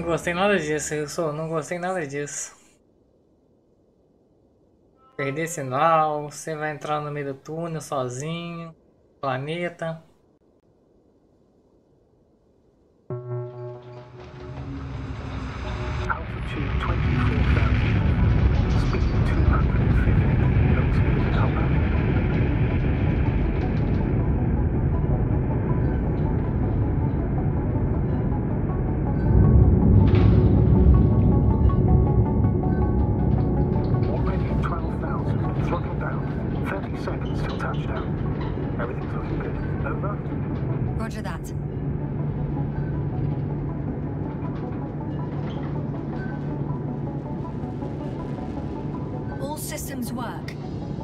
gostei nada disso, não gostei nada disso. Perder sinal, você vai entrar no meio do túnel sozinho, planeta. Altitude 24,000. Speed 250. Low speed hopper. Already at 12,000. Throttle down. 30 seconds till touchdown. Everything's looking good. Over? Roger that. All systems work.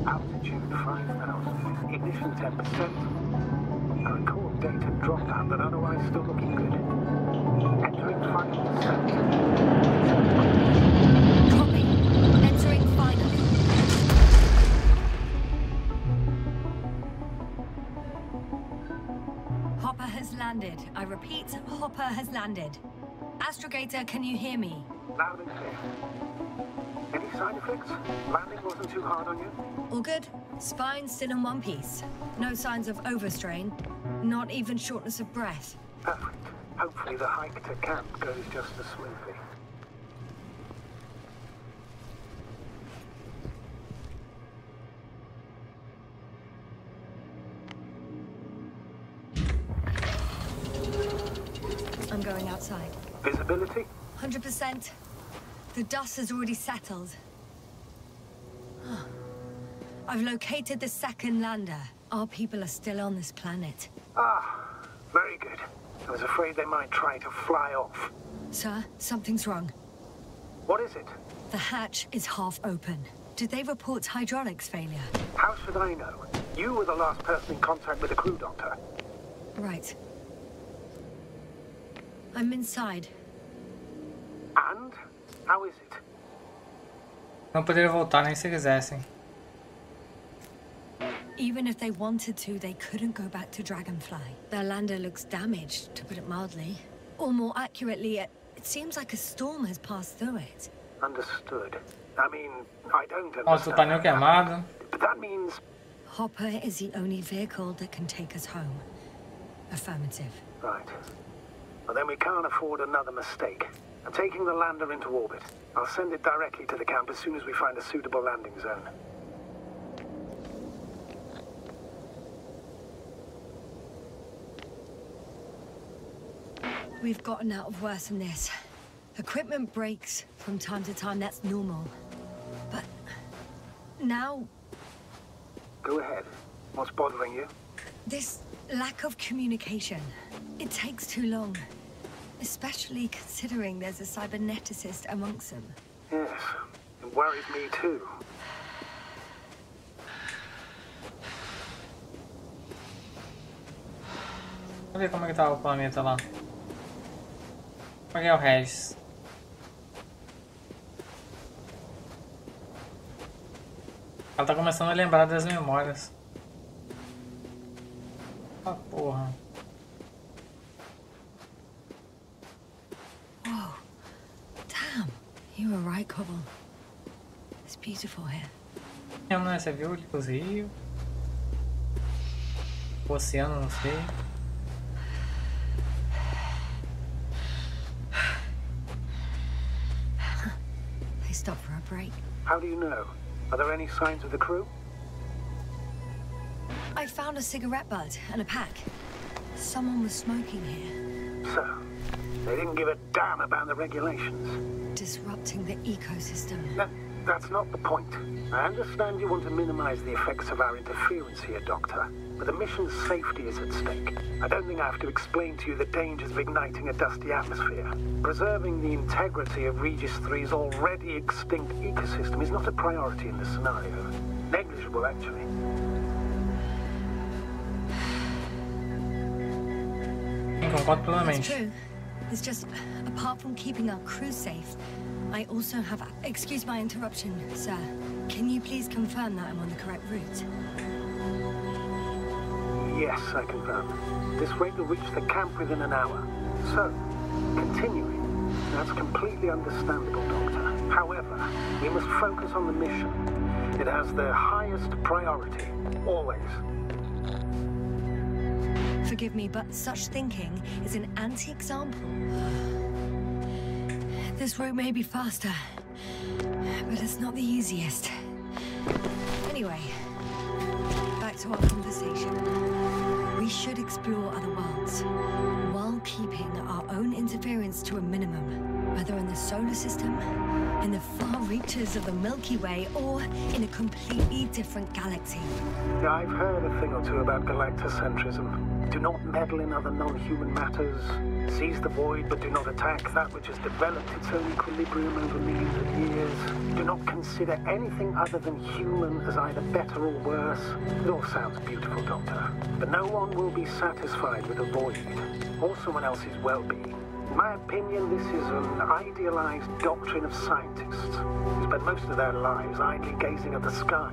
Altitude 5,000. Ignition 10%. I record data dropout, but otherwise still looking good. Entering final descent. Copy. Entering final. Hopper has landed. I repeat, Hopper has landed. Astrogator, can you hear me? Loud and clear. Any side effects? Landing wasn't too hard on you? All good. Spine still in one piece. No signs of overstrain. Not even shortness of breath. Perfect. Hopefully the hike to camp goes just as smoothly. I'm going outside. Visibility? 100%. The dust has already settled. I've located the second lander. Our people are still on this planet. Ah, very good. I was afraid they might try to fly off. Sir, something's wrong. What is it? The hatch is half open. Did they report hydraulics failure? How should I know? You were the last person in contact with the crew doctor. Right. I'm inside. And? How is it? Não poderia voltar nem se quisessem. Even if they wanted to, they couldn't go back to Dragonfly. Their lander looks damaged, to put it mildly. Or more accurately, it seems like a storm has passed through it. Understood. I mean, I don't Ó, tu tá understand. queimado. But that means... Hopper is the only vehicle that can take us home. Affirmative. Right. Well, then we can't afford another mistake. I'm taking the lander into orbit. I'll send it directly to the camp as soon as we find a suitable landing zone. We've gotten out of worse than this. Equipment breaks from time to time, that's normal. But now, Go ahead. What's bothering you? this lack of communication, it takes too long. Especially considering there's a cyberneticist amongst them. Yes. It worries me too. Vamos ver como é que tá o planeta lá. Como é o Regis? Ela tá começando a lembrar das memórias. Ah, porra. Whoa. Damn. You were right, Cobble. It's beautiful here. Não, né? Você viu os rios? O oceano, não sei. They stopped for a break. How do you know? Are there any signs of the crew? I found a cigarette butt and a pack. Someone was smoking here. So, they didn't give a damn about the regulations. Disrupting the ecosystem. That's not the point. I understand you want to minimize the effects of our interference here, Doctor. But the mission's safety is at stake. I don't think I have to explain to you the dangers of igniting a dusty atmosphere. Preserving the integrity of Regis 3's already extinct ecosystem is not a priority in this scenario. Negligible, actually. Concordo That's plenamente. true. It's just, apart from keeping our crew safe, I also have... Excuse my interruption, sir. Can you please confirm that I'm on the correct route? Yes, I confirm. This rate will reach the camp within an hour. So, continuing. That's completely understandable, Doctor. However, we must focus on the mission. It has the highest priority, always. Forgive me, but such thinking is an anti-example. This route may be faster, but it's not the easiest. Anyway, back to our conversation. We should explore other worlds, while keeping our own interference to a minimum, whether in the solar system, in the far reaches of the Milky Way, or in a completely different galaxy. Yeah, I've heard a thing or two about galactocentrism. Do not meddle in other non-human matters. Seize the void, but do not attack that which has developed its own equilibrium over millions of years. Do not consider anything other than human as either better or worse. It all sounds beautiful, Doctor. But no one will be satisfied with a void, or someone else's well-being. In my opinion, this is an idealized doctrine of scientists who spend most of their lives idly gazing at the sky.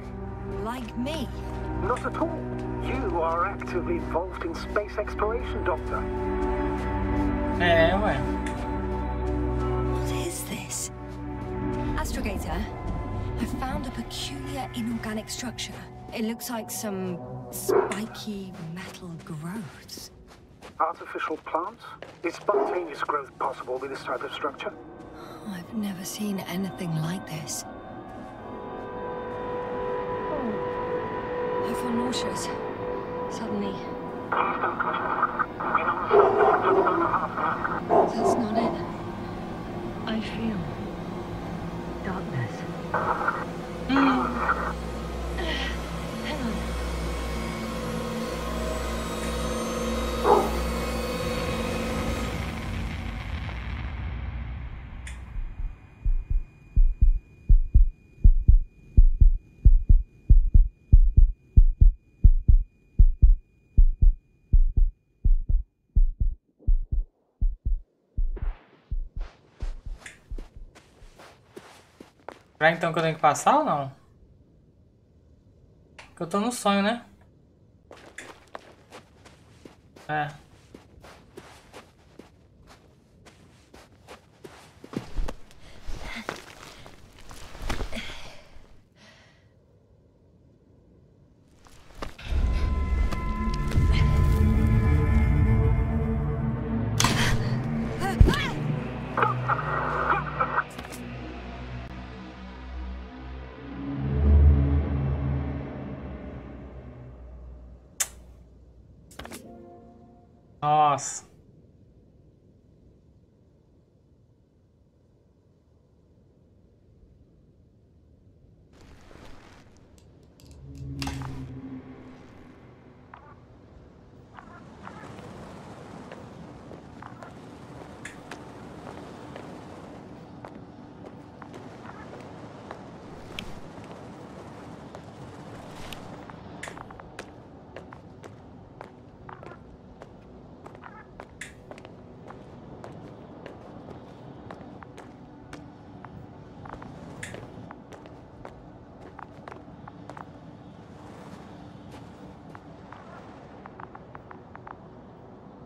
Like me? Not at all. You are actively involved in space exploration, Doctor. É, ué. What is this? Astrogator, I found a peculiar inorganic structure. It looks like some spiky metal growths. Artificial plants? Is spontaneous growth possible with this type of structure? Oh, I've never seen anything like this. I feel nauseous. Suddenly. That's not it. I feel darkness. Hang on. Será então que eu tenho que passar ou não? Porque eu tô no sonho, né? É. Nossa.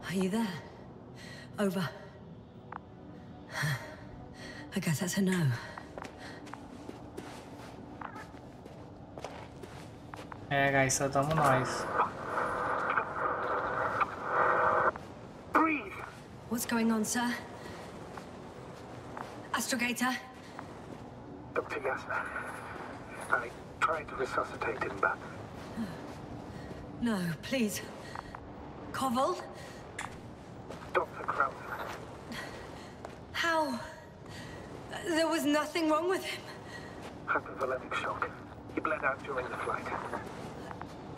Are you there? Over. I guess that's a no. É, guys, só tamo nós. Breathe! What's going on, sir? Astrogator? Dr. Yasna, I tried to resuscitate him, but... No, please. Koval? Dr. Crown. How? There was nothing wrong with him. Hypovolemic shock. He bled out during the flight.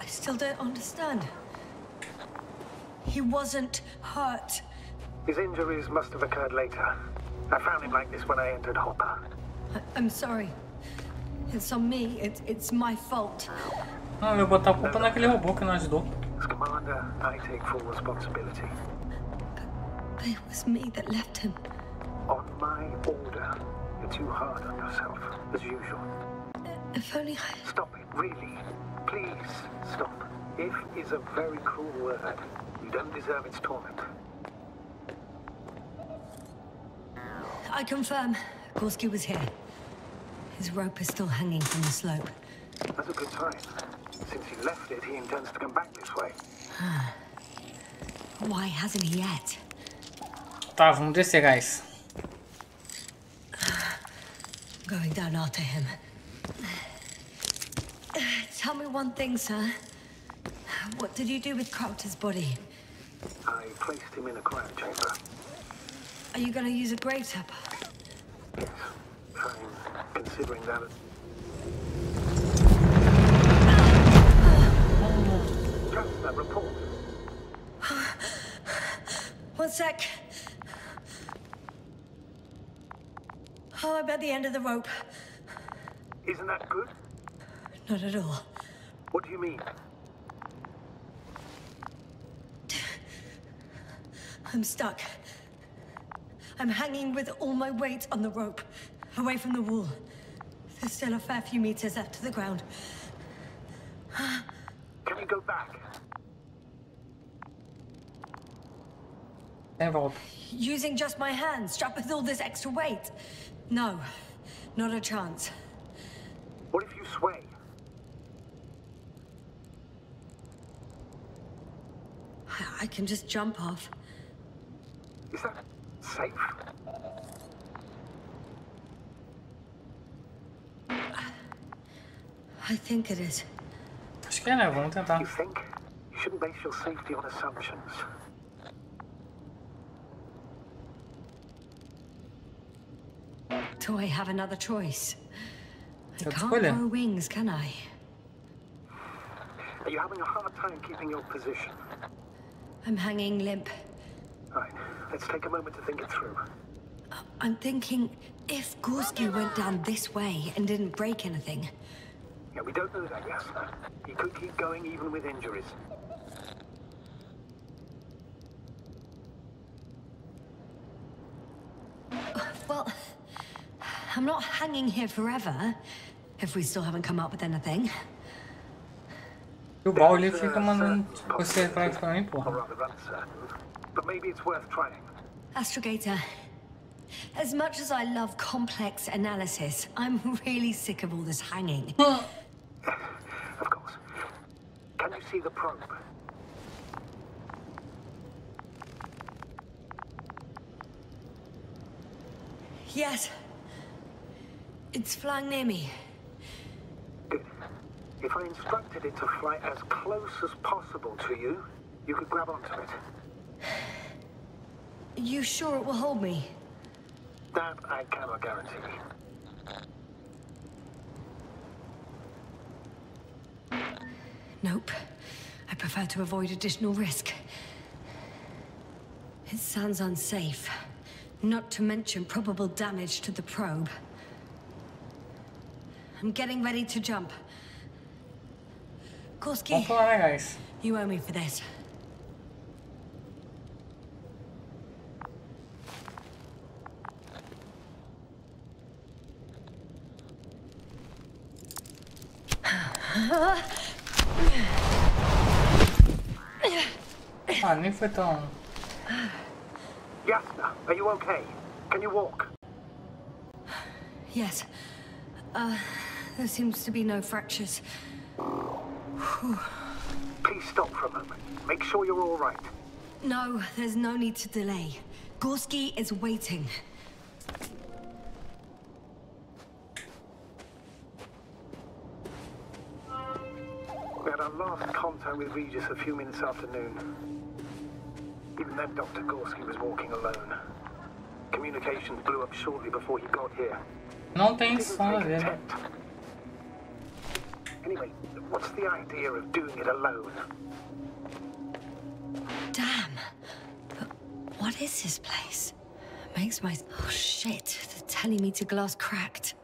I still don't understand. He wasn't hurt. His injuries must have occurred later. I found him like this when I entered Hopper. I'm sorry. It's on me. It's my fault. Não, eu vou botar a culpa naquele robô que não ajudou. As commander, I take full responsibility. But it was me that left him. On my order. You're too hard on yourself, as usual. If only I... Stop it, really. Please, stop. If is a very cruel word. You don't deserve its torment. I confirm. Gorski was here. His rope is still hanging from the slope. That's a good sign. Since he left it, he intends to come back this way. Why hasn't he yet? Tá, vamos descer, guys. Going down after him. Tell me one thing, sir. What did you do with Crofter's body? I placed him in a cryo chamber. Are you gonna use a grave tapper? Yes, I'm considering that. Just that report. 1 sec. Oh, I'm at the end of the rope. Isn't that good? Not at all. What do you mean? I'm stuck. I'm hanging with all my weight on the rope, away from the wall. There's still a fair few meters left to the ground. Can you go back? Tem volta. Using just my hands, strapped with all this extra weight? No, not a chance. What if you sway? I can just jump off. Is that safe? I think it is. Acho que é, né? Vamos tentar. You think? You shouldn't base your safety on assumptions. Do I have another choice? I Let's can't go then. grow wings, can I? Are you having a hard time keeping your position? I'm hanging limp. Right, let's take a moment to think it through. I'm thinking, if Gorski went down this way and didn't break anything, Yeah, we don't know that yet. He could keep going even with injuries. well, I'm not hanging here forever, if we still haven't come up with anything. E o baú ele fica mandando você pra mim, Or porra. rather uncertain. But maybe it's worth trying. Astrogator, as much as I love complex analysis, I'm really sick of all this hanging. Of course. Can you see the probe? Yes. It's flying near me. Good. If I instructed it to fly as close as possible to you, you could grab onto it. You sure it will hold me? That I cannot guarantee. Nope. I prefer to avoid additional risk. It sounds unsafe. Not to mention probable damage to the probe. I'm getting ready to jump. Gorski, Vamos pular, né, guys? you owe me for this. Ah, nem foi tão... Yasna, are you okay? Can you walk? Yes. There seems to be no fractures. Please stop for a moment. Make sure you're all right. No, there's no need to delay. Gorski is waiting. We had our last contact with Regis a few minutes after noon. Even then, Dr. Gorski was walking alone. Communications blew up shortly before he got here. Não tem Didn't som na take dele. intent. Anyway, what's the idea of doing it alone? Damn. But what is this place? Makes my... Oh, shit. The telemeter glass cracked.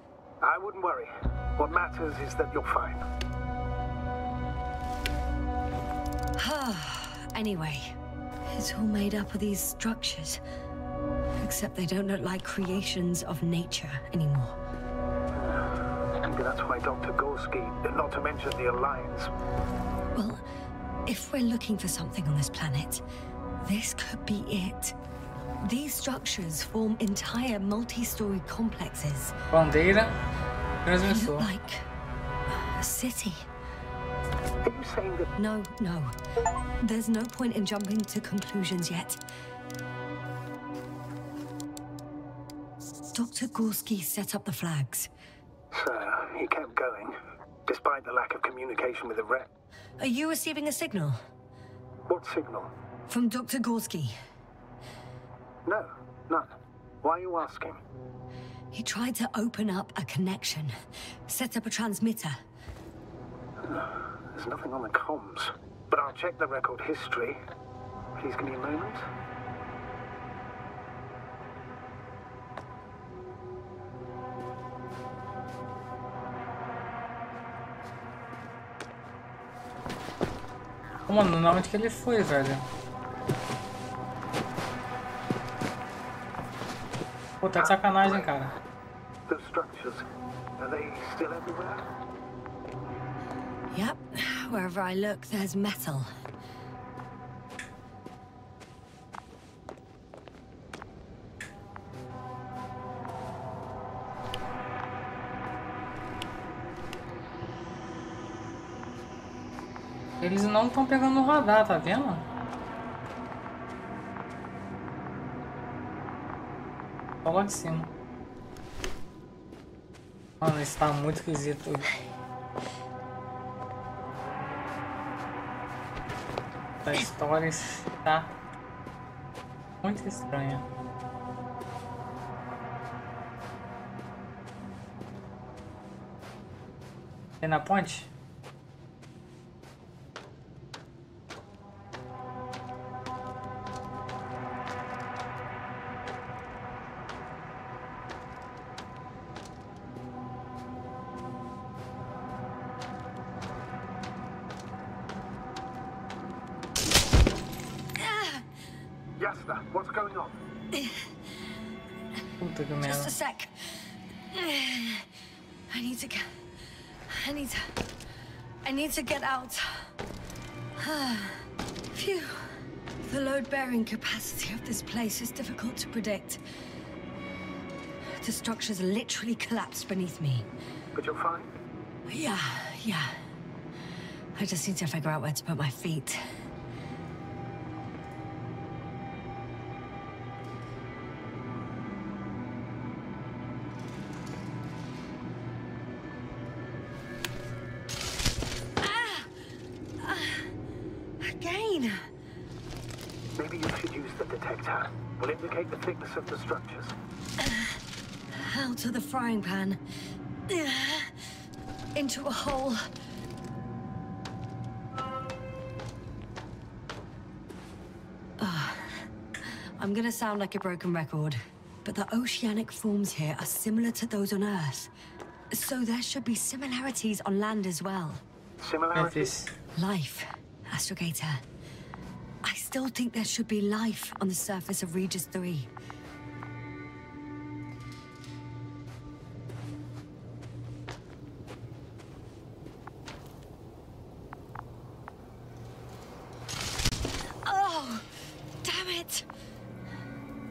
I wouldn't worry. What matters is that you're fine. Anyway, it's all made up of these structures. Except they don't look like creations of nature anymore. Maybe that's why Dr. Gorski, not to mention the Alliance. Well, if we're looking for something on this planet, this could be it. These structures form entire multi-story complexes. Bandeira, They look transmissor. like a city. Are you saying that... No. There's no point in jumping to conclusions yet. Dr. Gorski set up the flags. So, he kept going, despite the lack of communication with the rep. Are you receiving a signal? What signal? From Dr. Gorski. No, none. Why are you asking? He tried to open up a connection, set up a transmitter. There's nothing on the comms, but I'll check the record history. Please give me a moment. Ô, mano, não, onde que ele foi, velho? Pô, tá de sacanagem, cara. Those structures, are they still everywhere? Yep, wherever I look, there's metal. Eles não estão pegando o radar, tá vendo? Só lá de cima. Mano, isso tá muito esquisito. A história está muito estranha. Tem na ponte? What's going on? Puta que Just a merda. sec. I need to get out. Phew. The load-bearing capacity of this place is difficult to predict. The structures literally collapsed beneath me. But you're fine? Yeah. I just need to figure out where to put my feet. Maybe you should use the detector. Will indicate the thickness of the structures. Out of the frying pan. Into a hole. I'm gonna sound like a broken record, but the oceanic forms here are similar to those on Earth. So there should be similarities on land as well. Similarities? Life, Astrogator. I still think there should be life on the surface of Regis 3. Oh, damn it!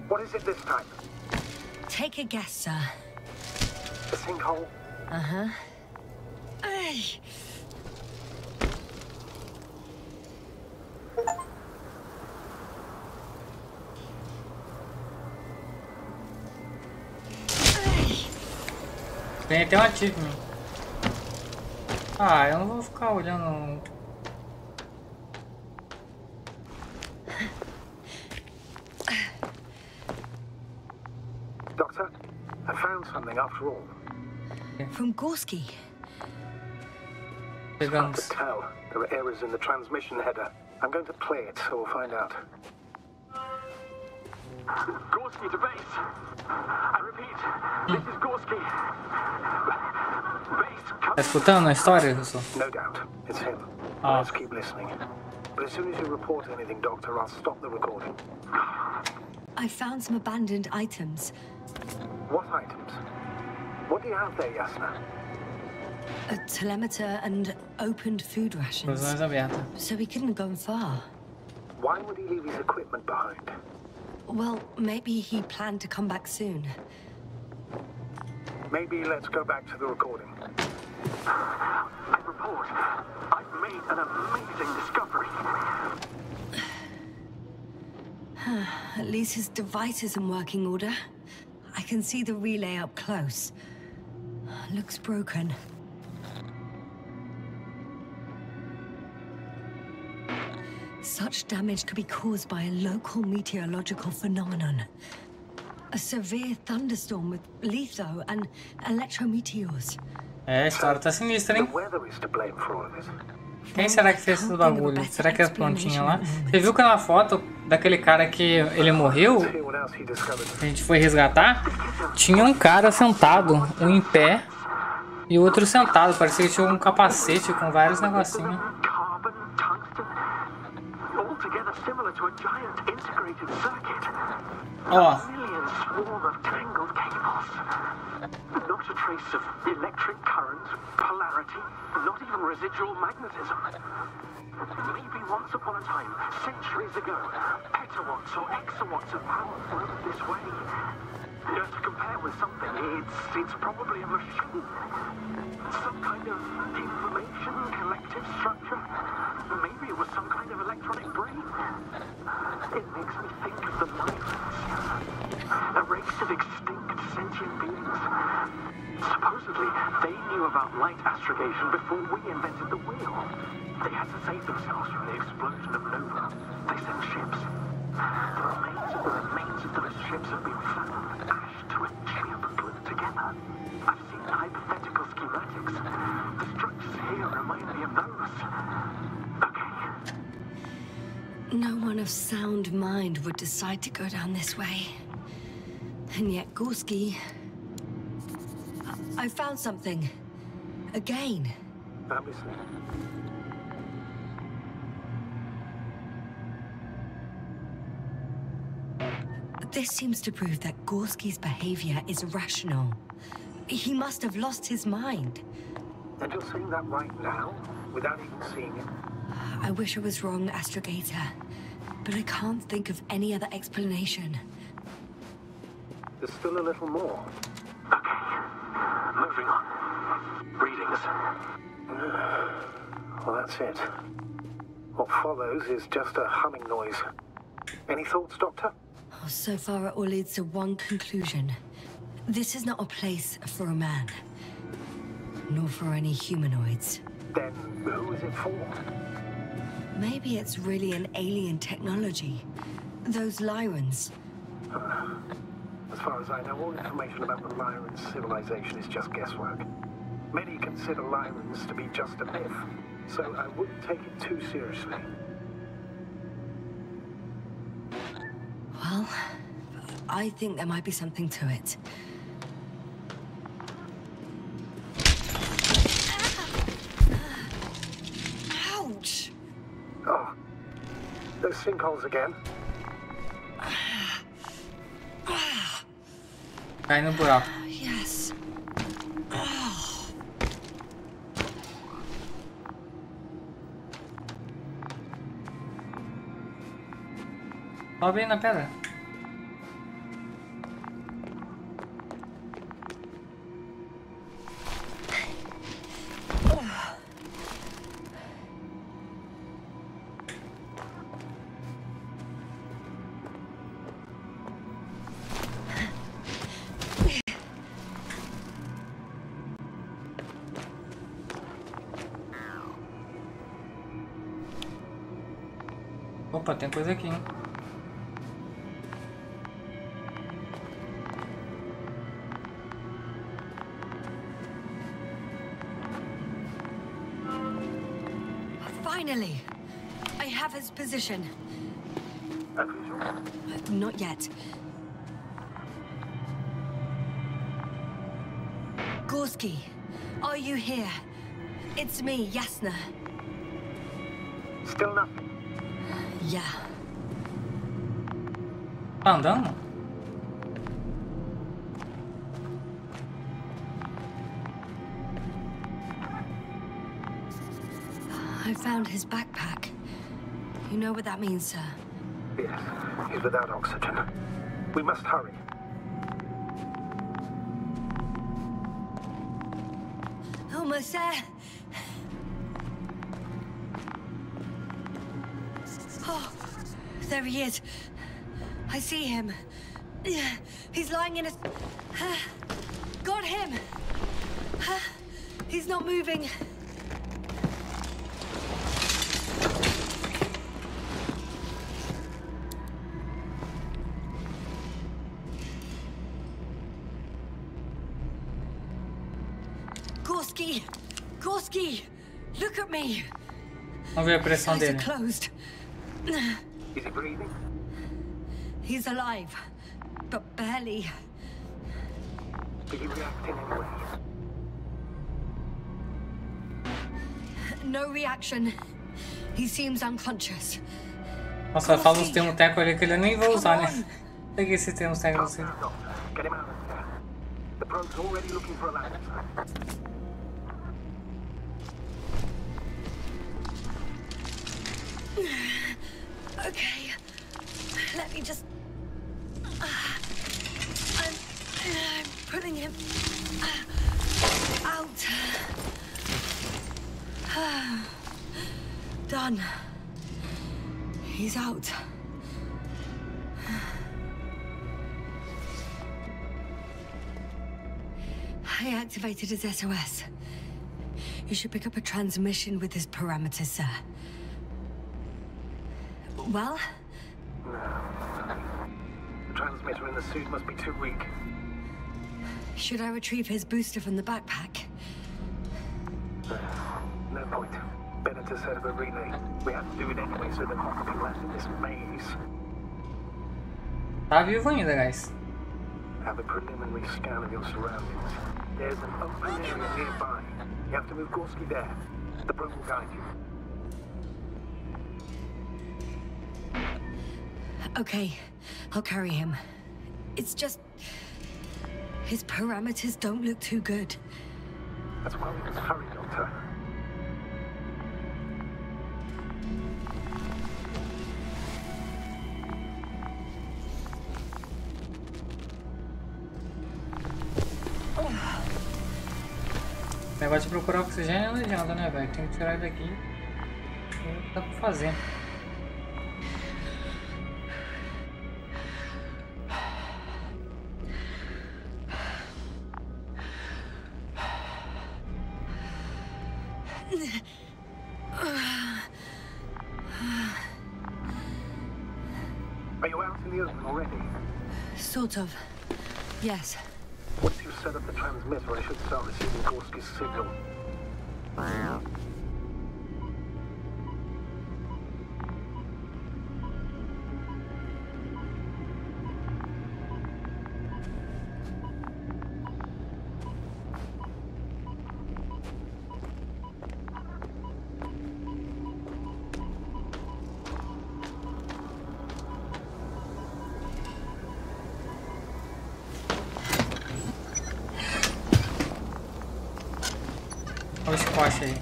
What is it this time? Take a guess, sir. The sinkhole? Uh-huh. Hey! Tem até um achievement. Ah, eu não vou ficar olhando. Doctor, I found something after all. From Gorski. Hard to Pegamos. tell. There are errors in the transmission header. I'm going to play it, so we'll find out. Gorski to base. I repeat, this is Gorski. Base. Tá escutando a história, pessoal? No doubt, it's him. Ah. Let's keep listening. But as soon as you report anything, Doctor, I'll stop the recording. I found some abandoned items. What items? What do you have there, Yasna? A telemeter and opened food rations. Prisões abertas. So he couldn't have gone far. Why would he leave his equipment behind? Well, maybe he planned to come back soon. Maybe let's go back to the recording. I report. I've made an amazing discovery. At least his device is in working order. I can see the relay up close. Looks broken. Such damage could be caused by a local meteorological phenomenon. A severe thunderstorm with litho and electrometeors. É, a história tá sinistra, hein? The weather is to blame for all of it. Quem será que fez esse bagulho? Será que é as plantinhas lá? Você viu aquela foto daquele cara que ele morreu? A gente foi resgatar? Tinha um cara sentado, um em pé e o outro sentado. Parecia que tinha um capacete com vários negocinhos. Ó. Not a trace of electric current, polarity, not even residual magnetism. Maybe once upon a time, centuries ago, petawatts or exawatts of power flowed this way. Just to compare with something, it's probably a machine. Some kind of information collective structure. Maybe it was some kind of electronic brain. It makes me think of the Myrans, a race of extinct sentient beings. Supposedly, they knew about light astrogation before we invented the wheel. They had to save themselves from the explosion of nova. They sent ships. The remains of those ships have been found, ashed to a chip glued together. I've seen hypothetical schematics. The structures here remind me of those. Okay. No one of sound mind would decide to go down this way. And yet Gorski... I found something. Again. I'm listening. This seems to prove that Gorski's behavior is rational. He must have lost his mind. And you're saying that right now, without even seeing it? I wish I was wrong, Astrogator, but I can't think of any other explanation. There's still a little more. Okay. Moving on. Readings. Well, that's it. What follows is just a humming noise. Any thoughts, Doctor? Oh, so far it all leads to one conclusion. This is not a place for a man. Nor for any humanoids. Then who is it for? Maybe it's really an alien technology. Those Lyrans. As far as I know, all information about the Lyran civilization is just guesswork. Many consider Lyrans to be just a myth, so I wouldn't take it too seriously. Well, I think there might be something to it. Ouch! Oh, those sinkholes again. Cai no buraco. Yes. Sobe aí na pedra. Opa, tem coisa aqui, hein? Finally! I have his position. Not yet. Gorski, are you here? It's me, Yasna. Still nothing. Yeah. Tá andando? I found his backpack. You know what that means, sir? Yes, he's without oxygen. We must hurry. Almost there. Oh, there he is. I see him. He's lying in a... Got him! He's not moving. Gorski! Gorski! Look at me! Vamos ver a pressão dele. Closed. Is he breathing? He's alive, but barely. Did he react in any way? No reaction. He seems unconscious. Nossa, fala uns termos técnicos ali que ele nem vai usar, né? Peguei esses termos técnicos assim. Get him out of there. The probe's already looking for a land. Okay, let me just... I'm pulling him out. Done. He's out. I activated his SOS. You should pick up a transmission with his parameters, sir. Well? No. The transmitter in the suit must be too weak. Should I retrieve his booster from the backpack? No point. Better to set up a relay. We have to do it anyway so that Hawk can land in this maze. Tá vivo ainda, guys. Have a preliminary scan of your surroundings. There's an open area nearby. You have to move Gorski there. The probe will guide you. Okay, I'll carry him. It's just... his parameters don't look too good. That's why we must hurry, Doctor. O negócio de procurar oxigênio é legenda, né, velho? Tem que tirar ele daqui. Não dá pra fazer. Are you out in the open already? Sort of. Yes. Once you set up the transmitter, I should start receiving Gorski's signal. Olha o squash aí.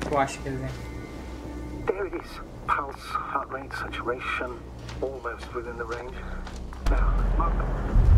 Squash, quer dizer. There it is. Pulse, heart rate, saturation, almost within the range. Now, mark them.